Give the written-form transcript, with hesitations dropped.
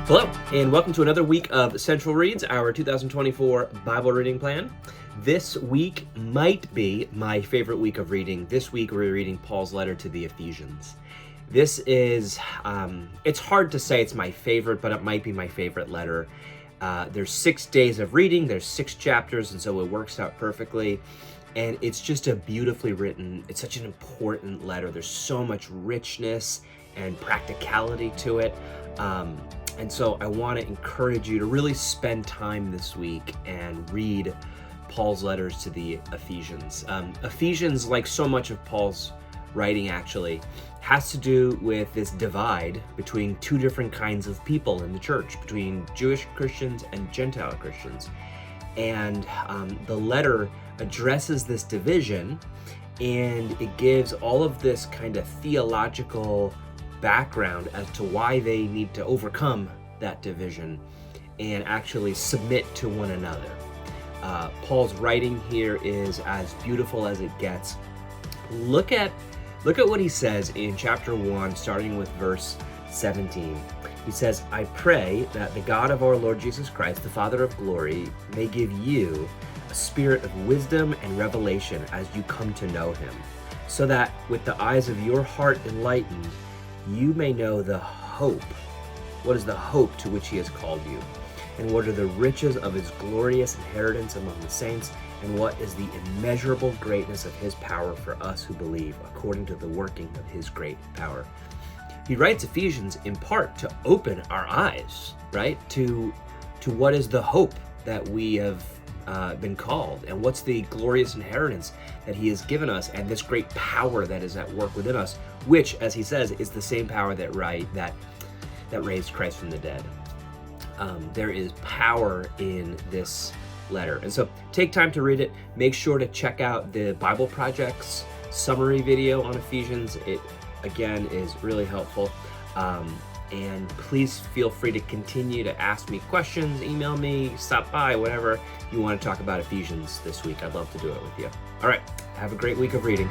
Hello, and welcome to another week of Central Reads, our 2024 Bible reading plan. This week might be my favorite week of reading. This week we're reading Paul's letter to the Ephesians. This is, it's hard to say it's my favorite, but it might be my favorite letter. There's 6 days of reading, there's 6 chapters, and so it works out perfectly. And it's just a beautifully written, it's such an important letter. There's so much richness and practicality to it. And so I want to encourage you to really spend time this week and read Paul's letters to the Ephesians. Ephesians, like so much of Paul's writing actually, has to do with this divide between two different kinds of people in the church, between Jewish Christians and Gentile Christians. And the letter addresses this division, and it gives all of this kind of theological background as to why they need to overcome that division and actually submit to one another. Paul's writing here is as beautiful as it gets. Look at what he says in chapter 1, starting with verse 17. He says, "I pray that the God of our Lord Jesus Christ, the Father of glory, may give you a spirit of wisdom and revelation as you come to know him, so that with the eyes of your heart enlightened, you may know the hope. What is the hope to which he has called you? And what are the riches of his glorious inheritance among the saints? And what is the immeasurable greatness of his power for us who believe, according to the working of his great power?" He writes Ephesians in part to open our eyes, right? To what is the hope that we have been called, and what's the glorious inheritance that he has given us, and this great power that is at work within us, which, as he says, is the same power that raised Christ from the dead. There is power in this letter, and so take time to read it. Make sure to check out the Bible Project's summary video on Ephesians. It again is really helpful. And please feel free to continue to ask me questions, email me, stop by, whatever you want to talk about Ephesians this week. I'd love to do it with you. All right, have a great week of reading.